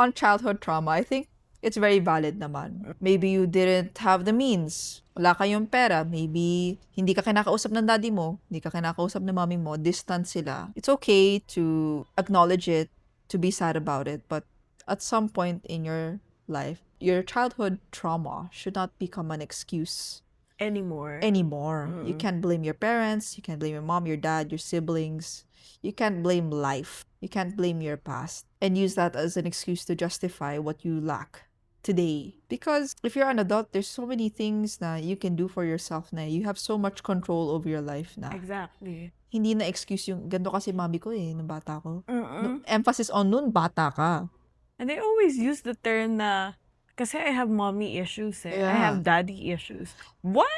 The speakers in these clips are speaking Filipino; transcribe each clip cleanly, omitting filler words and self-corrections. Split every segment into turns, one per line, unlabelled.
on childhood trauma, I think it's very valid naman. Maybe you didn't have the means. Wala kayong pera. Maybe hindi ka kinakausap ng daddy mo. Hindi ka kinakausap ng mommy mo. Distant sila. It's okay to acknowledge it, to be sad about it. But at some point in your life, your childhood trauma should not become an excuse
Anymore.
You can't blame your parents. You can't blame your mom, your dad, your siblings. You can't blame life. You can't blame your past and use that as an excuse to justify what you lack today. Because if you're an adult, there's so many things na you can do for yourself na you have so much control over your life na.
Exactly.
Hindi na excuse yung ganito kasi mami ko nung bata ko.
Mm-mm.
Emphasis on nun, bata ka.
And they always use the term na, kasi I have mommy issues I
Yeah.
have daddy issues. What?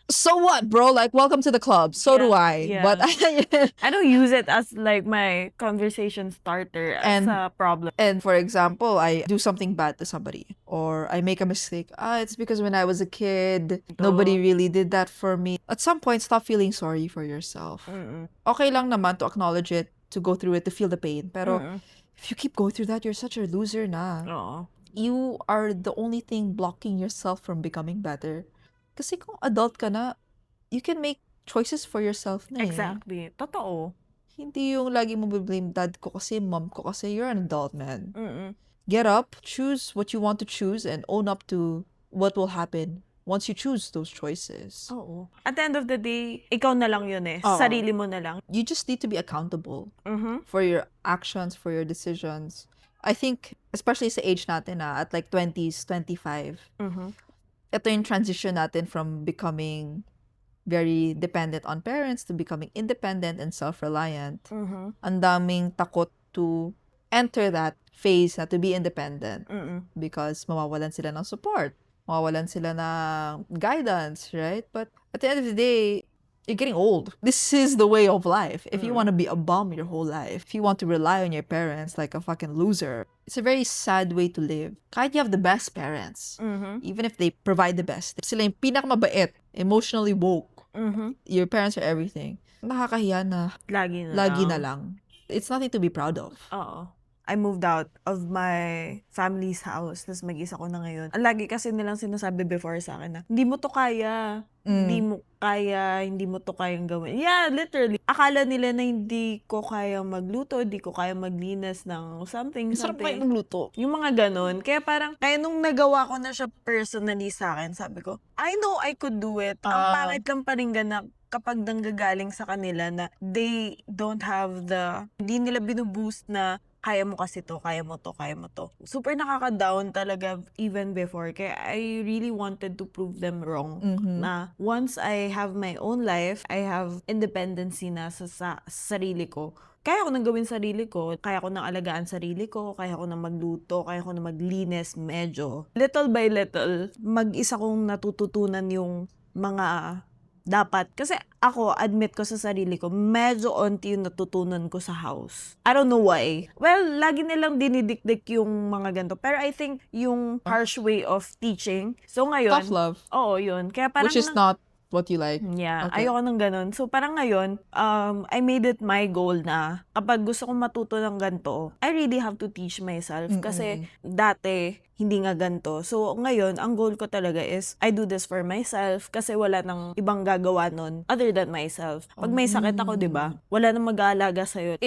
So what, bro? Like, welcome to the club. So do I.
Yeah.
But
I don't use it as like my conversation starter as a problem.
And for example, I do something bad to somebody or I make a mistake. It's because when I was a kid, nobody really did that for me. At some point, stop feeling sorry for yourself. Okay lang naman to acknowledge it, to go through it, to feel the pain. Pero if you keep going through that, you're such a loser na.
Oo.
You are the only thing blocking yourself from becoming better. Kasi kung adult ka na, you can make choices for yourself na
Exactly. Totoo.
Hindi yung lagi mo blame dad ko kasi, mom ko kasi. You're an adult, man.
Mm-mm.
Get up, choose what you want to choose, and own up to what will happen once you choose those choices.
Oo. At the end of the day, ikaw na lang yun
Oo.
Sarili mo na lang.
You just need to be accountable
Mm-hmm.
for your actions, for your decisions. I think, especially sa age natin at like 20s, 25,
Mm-hmm.
ito yung transition natin from becoming very dependent on parents to becoming independent and self-reliant.
Mm-hmm.
Ang daming takot to enter that phase na to be independent because mawawalan sila ng support, mawawalan sila ng guidance, right? But at the end of the day, you're getting old. This is the way of life. If you want to be a bum your whole life, if you want to rely on your parents like a fucking loser, it's a very sad way to live. Kahit you have the best parents, even if they provide the best, sila yung pinakamabait, emotionally woke. Your parents are everything. Nakakahiya na
Lagi
na lang. It's nothing to be proud of.
Oo. I moved out of my family's house. Tapos mag-isa ko na ngayon. Ang lagi kasi nilang sinasabi before sa akin na, hindi mo to kaya. Hindi mo kaya, hindi mo to kayang gawin. Yeah, literally. Akala nila na hindi ko kaya magluto, hindi ko kaya maglinis ng something.
Sarap kayo magluto.
Yung mga ganun. Kaya parang, kaya nung nagawa ko na siya personally sa akin, sabi ko, I know I could do it. Ang pangit lang paringgan na kapag nanggagaling sa kanila na they don't have hindi nila binuboost na kaya mo kasi to, kaya mo to, kaya mo to. Super nakaka-down talaga even before. Kaya I really wanted to prove them wrong. Na once I have my own life, I have independency na sa sarili ko. Kaya ko nang gawin sarili ko, kaya ko nang alagaan sarili ko, kaya ko nang magluto, kaya ko nang maglinis medyo. Little by little, mag-isa kong natututunan yung mga dapat. Kasi ako, admit ko sa sarili ko, medyo onti yung natutunan ko sa house. I don't know why. Well, lagi nilang dinidikdik yung mga ganito. Pero I think yung harsh way of teaching. So ngayon,
Tough love.
Oo, yun. Kaya parang
Which is not what you like.
Yeah,
Okay.
ayoko ng ganun. So parang ngayon, I made it my goal na kapag gusto kong matuto ng ganito, I really have to teach myself. Kasi dati, hindi nga ganito. So ngayon, ang goal ko talaga is, I do this for myself kasi wala nang ibang gagawa nun other than myself. Pag may sakit ako, di ba? Wala nang mag-aalaga sa'yo.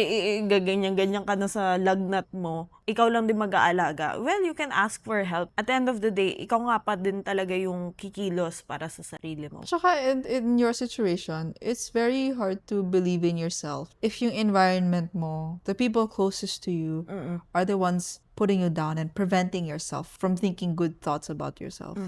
Gaganyan-ganyan ka na sa lagnat mo. Ikaw lang din mag-aalaga. Well, you can ask for help. At the end of the day, ikaw nga pa din talaga yung kikilos para sa sarili mo.
Tsaka in your situation, it's very hard to believe in yourself if yung environment mo, the people closest to you, are the ones putting you down and preventing yourself from thinking good thoughts about yourself.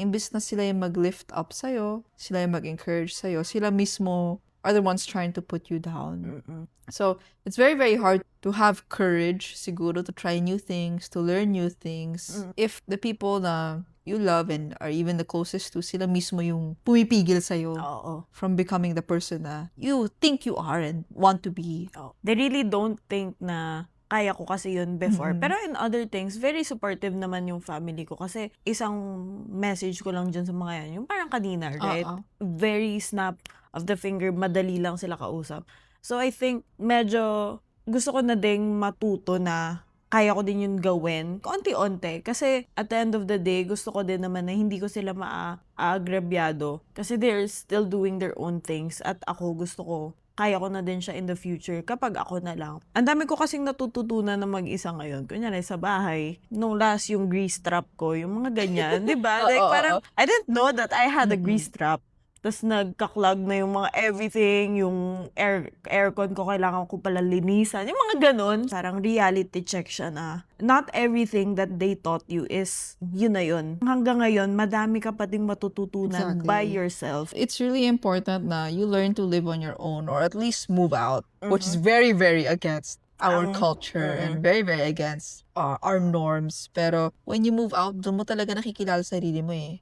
Imbis na sila yung mag-lift up sa'yo, sila yung mag-encourage sa'yo, sila mismo are the ones trying to put you down. So, it's very, very hard to have courage, siguro, to try new things, to learn new things. If the people na you love and are even the closest to, sila mismo yung pumipigil sa'yo
Oo.
from becoming the person na you think you are and want to be.
They really don't think na kaya ko kasi yun before. Pero in other things, very supportive naman yung family ko. Kasi isang message ko lang dyan sa mga yan, yung parang kanina, right? Very snap of the finger, madali lang sila kausap. So I think medyo gusto ko na ding matuto na kaya ko din yun gawin. Konti-onti. Kasi at the end of the day, gusto ko din naman na hindi ko sila aagrabyado. Kasi they're still doing their own things. At ako gusto ko, kaya ko na din siya in the future kapag ako na lang. Ang dami ko kasing natututunan na mag-isa ngayon. Kunyari sa bahay, nung last yung grease trap ko, yung mga ganyan, di ba? Like parang, I didn't know that I had a grease trap. Tapos nagka-clog na yung mga everything, yung aircon ko, kailangan ko pala linisan. Yung mga ganun. Parang reality check siya na not everything that they taught you is yun na yun. Hanggang ngayon, madami ka pa ding matututunan
Exactly.
by yourself.
It's really important na you learn to live on your own or at least move out, which is very, very against our culture and very, very against our norms. Pero when you move out, doon mo talaga nakikilala sa sarili mo eh.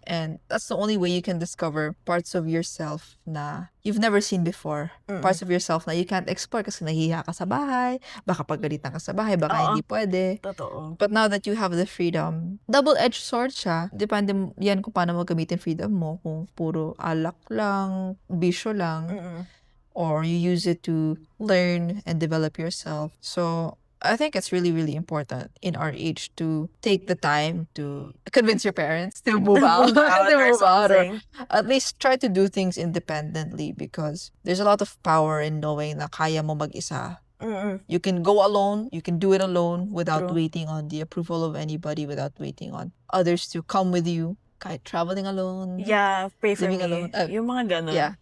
And that's the only way you can discover parts of yourself na you've never seen before. Parts of yourself na you can't explore kasi nahihiya ka sa bahay, baka pagalitan ka sa bahay, baka hindi pwede.
Totoo.
But now that you have the freedom, double-edged sword siya. Depende yan kung paano mo gamitin freedom mo. Kung puro alak lang, bisyo lang, or you use it to learn and develop yourself. So I think it's really, really important in our age to take the time to convince your parents to move out, to move out, or at least try to do things independently, because there's a lot of power in knowing na kaya mo mag-isa. You can go alone, you can do it alone without waiting on the approval of anybody, without waiting on others to come with you. Kahit traveling alone.
Yeah, pray for
Living
me.
alone.
Yung mga ganun.
Yeah.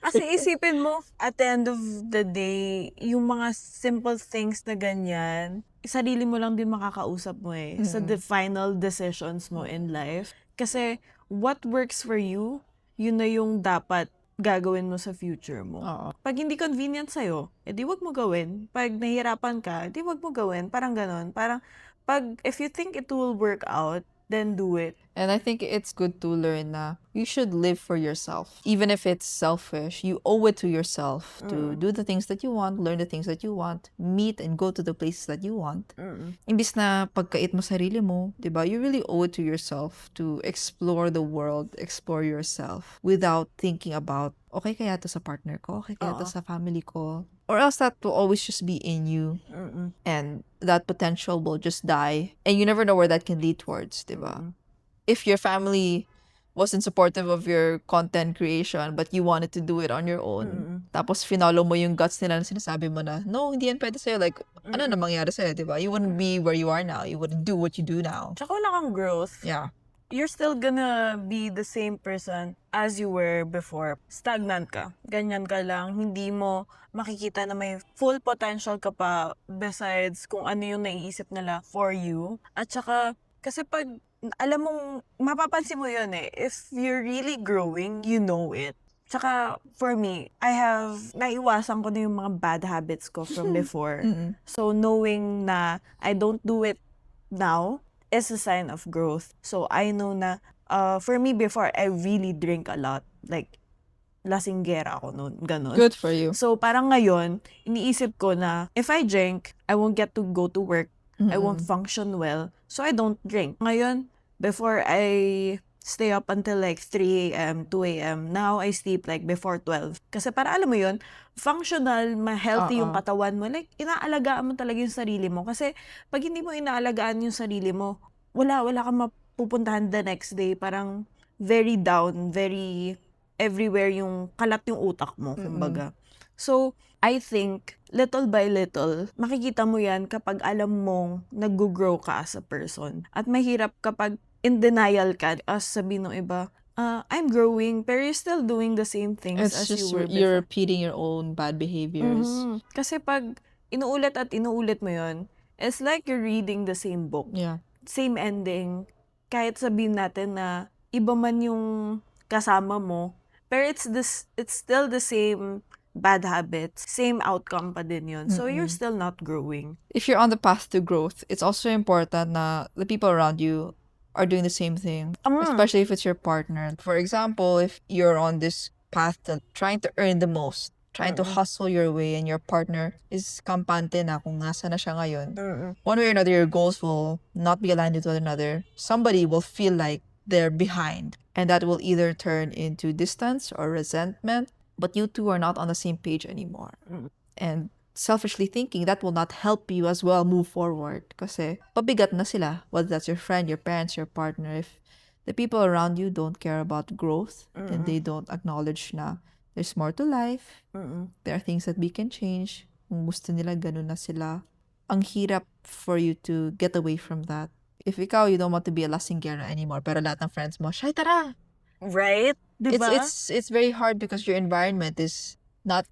Kasi isipin mo, at the end of the day, yung mga simple things na ganyan, sarili mo lang din makakausap mo eh. Sa the final decisions mo in life. Kasi what works for you, yun na yung dapat gagawin mo sa future mo. Pag hindi convenient sa'yo, edi wag mo gawin. Pag nahihirapan ka, edi wag mo gawin. Parang ganun. Parang, if you think it will work out, then do it.
And I think it's good to learn na you should live for yourself. Even if it's selfish, you owe it to yourself to do the things that you want, learn the things that you want, meet and go to the places that you want. Imbis na pagkait mo sarili mo, diba? You really owe it to yourself to explore the world, explore yourself without thinking about, okay kaya to sa partner ko, okay kaya to sa family ko. Or else that will always just be in you. And that potential will just die. And you never know where that can lead towards, diba? If your family wasn't supportive of your content creation but you wanted to do it on your own, tapos finollow mo yung guts nila na sinasabi mo na, no, hindi yan pwede sa'yo. Like, ano na mangyari sa'yo, diba? You wouldn't be where you are now. You wouldn't do what you do now.
Tsaka wala kang growth.
Yeah.
You're still gonna be the same person as you were before. Stagnant ka. Ganyan ka lang. Hindi mo makikita na may full potential ka pa besides kung ano yung naiisip nila for you. At saka, kasi pag, alam mong, mapapansin mo yun eh. If you're really growing, you know it. Tsaka, for me, naiwasan ko na yung mga bad habits ko from before. So, knowing na I don't do it now, is a sign of growth. So, I know na, for me before, I really drink a lot. Like, lasinggera ako noon. Ganon.
Good for you.
So, parang ngayon, iniisip ko na, if I drink, I won't get to go to work. I won't function well. So, I don't drink. Ngayon, before I stay up until like 3 a.m., 2 a.m., now I sleep like before 12. Kasi para alam mo yun, functional, healthy yung katawan mo. Like, inaalagaan mo talaga yung sarili mo. Kasi, pag hindi mo inaalagaan yung sarili mo, wala kang mapupuntahan the next day. Parang, very down, very everywhere yung kalat yung utak mo, kumbaga. So, I think, little by little, makikita mo yan kapag alam mong nag-grow ka as a person. At mahirap kapag in denial ka, as sabihin ng iba, I'm growing, pero you're still doing the same things
It's
as
just
you were before.
you're repeating your own bad behaviors.
Kasi pag inuulit at inuulit mo yun, it's like you're reading the same book.
Yeah.
Same ending. Kahit sabihin natin na iba man yung kasama mo, pero it's still the same bad habits, same outcome pa din yun. So you're still not growing.
If you're on the path to growth, it's also important na the people around you are doing the same thing, especially if it's your partner. For example, if you're on this path to trying to earn the most, trying to hustle your way, and your partner is kampante na kung nasa na siya ngayon, one way or another, your goals will not be aligned with one another. Somebody will feel like they're behind, and that will either turn into distance or resentment, but you two are not on the same page anymore. And selfishly thinking, that will not help you as well move forward. Kasi pabigat na sila, whether that's your friend, your parents, your partner. If the people around you don't care about growth and they don't acknowledge na there's more to life, there are things that we can change. Kung gusto nila, ganun na sila. Ang hirap for you to get away from that. If ikaw, you don't want to be a lasinggera anymore, pero lahat ng friends mo, Shay, tara!
Right? Diba?
It's very hard because your environment is not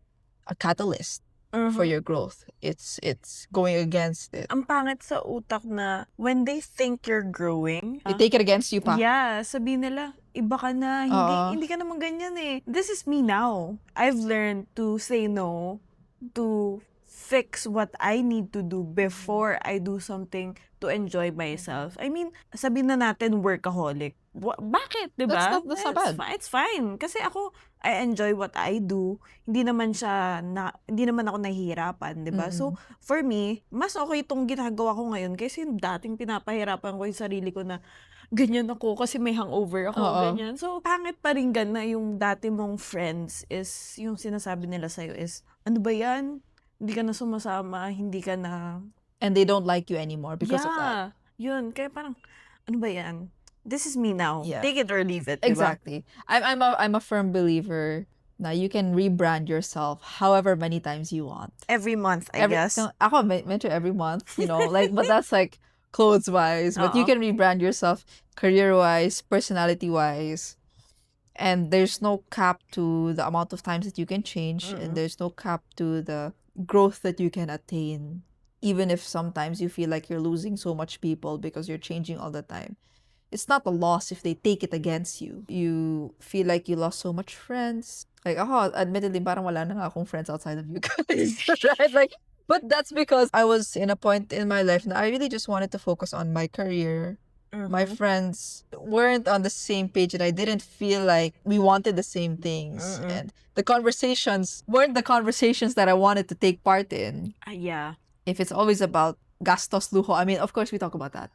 a catalyst for your growth. It's going against it.
Ang pangit sa utak na when they think you're growing,
They take it against you pa.
yeah, sabihin nila, iba ka na, hindi ka naman ganyan eh. This is me now. I've learned to say no, to fix what I need to do before I do something to enjoy myself. I mean, sabihin na natin workaholic. Bakit, di ba?
That's not bad.
It's fine. Kasi ako, I enjoy what I do. Hindi naman ako nahihirapan, di ba? So, for me, mas okay itong ginagawa ko ngayon kasi yung dating pinapahirapan ko yung sarili ko na ganyan ako kasi may hangover ako, ganyan. So, pangit pa rin na yung dati mong friends is, yung sinasabi nila sa'yo is, ano ba yan? Hindi ka na sumasama, hindi ka na...
And they don't like you anymore because of that.
Yun. Kaya parang, ano ba yan? This is me now.
Yeah.
Take it or leave it, diba?
Exactly. I'm a firm believer na you can rebrand yourself however many times you want.
Every month, I guess.
Ako, medyo every month, you know, like, but that's like clothes-wise. But you can rebrand yourself career-wise, personality-wise. And there's no cap to the amount of times that you can change. And there's no cap to the growth that you can attain. Even if sometimes you feel like you're losing so much people because you're changing all the time. It's not a loss if they take it against you. You feel like you lost so much friends. Like, ako, admittedly, parang wala na nga akong friends outside of you guys. Right? Like, but that's because I was in a point in my life that I really just wanted to focus on my career. My friends weren't on the same page and I didn't feel like we wanted the same things. And the conversations weren't the conversations that I wanted to take part in.
Yeah.
If it's always about gastos, lujo, I mean, of course we talk about that.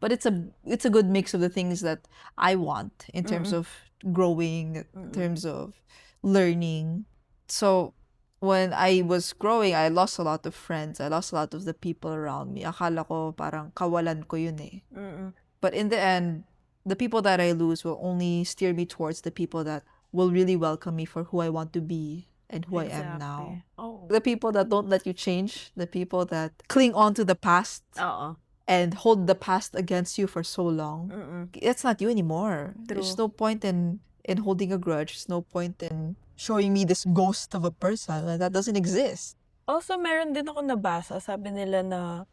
But it's a good mix of the things that I want in terms of growing, in terms of learning. So when I was growing, I lost a lot of friends. I lost a lot of the people around me. Akala ko parang kawalan ko yun eh. But in the end, the people that I lose will only steer me towards the people that will really welcome me for who I want to be and who I am now.
Oh.
The people that don't let you change, the people that cling on to the past and hold the past against you for so long, it's not you anymore. There's no point in holding a grudge. There's no point in showing me this ghost of a person. That doesn't exist.
Also, meron din ako nabasa. Sabi nila na,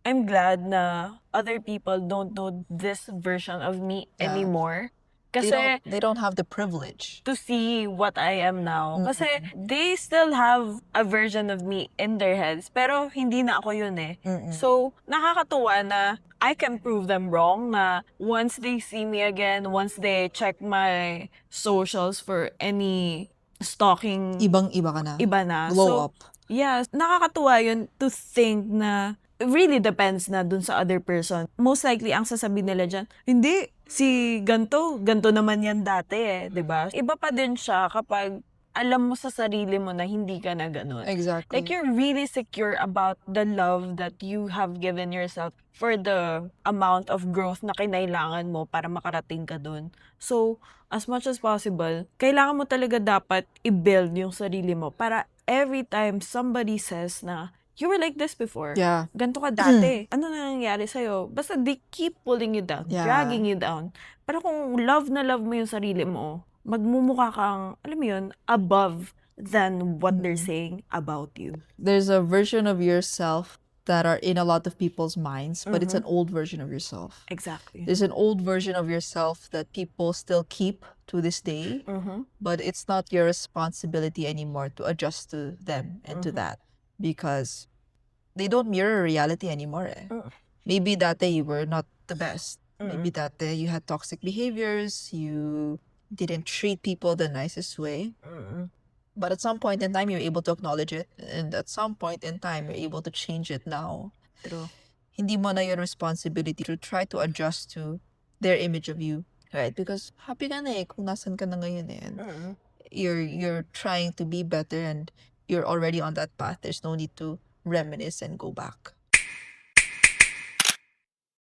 I'm glad na other people don't know this version of me anymore. Kasi
They don't have the privilege
to see what I am now. Kasi they still have a version of me in their heads, pero hindi na ako yun eh. So, nakakatuwa na I can prove them wrong na once they see me again, once they check my socials for any stalking,
ibang-iba ka na.
iba na.
Glow up.
Yeah, nakakatuwa yun to think na it really depends na dun sa other person. Most likely, ang sasabihin nila dyan, hindi, si ganto naman yan dati eh, di ba? Iba pa din siya kapag alam mo sa sarili mo na hindi ka na ganun.
Exactly.
Like, you're really secure about the love that you have given yourself for the amount of growth na kinailangan mo para makarating ka dun. So, as much as possible, kailangan mo talaga dapat i-build yung sarili mo para every time somebody says na, you were like this before.
Yeah.
Ganto ka dati. Ano na nangyari sa'yo? Basta they keep pulling you down, dragging you down. Pero kung love na love mo yung sarili mo, magmumukha kang, alam mo yun, above than what they're saying about you.
There's a version of yourself that are in a lot of people's minds, but it's an old version of yourself.
Exactly.
There's an old version of yourself that people still keep to this day, but it's not your responsibility anymore to adjust to them and to that because they don't mirror reality anymore. Maybe that day you were not the best. Maybe that day you had toxic behaviors, you didn't treat people the nicest way. But at some point in time, you're able to acknowledge it. And at some point in time, you're able to change it now.
True.
Hindi mo na your responsibility to try to adjust to their image of you. Right? Because happy ka na eh kung nasan ka na ngayon eh. And you're trying to be better and you're already on that path. There's no need to reminisce and go back.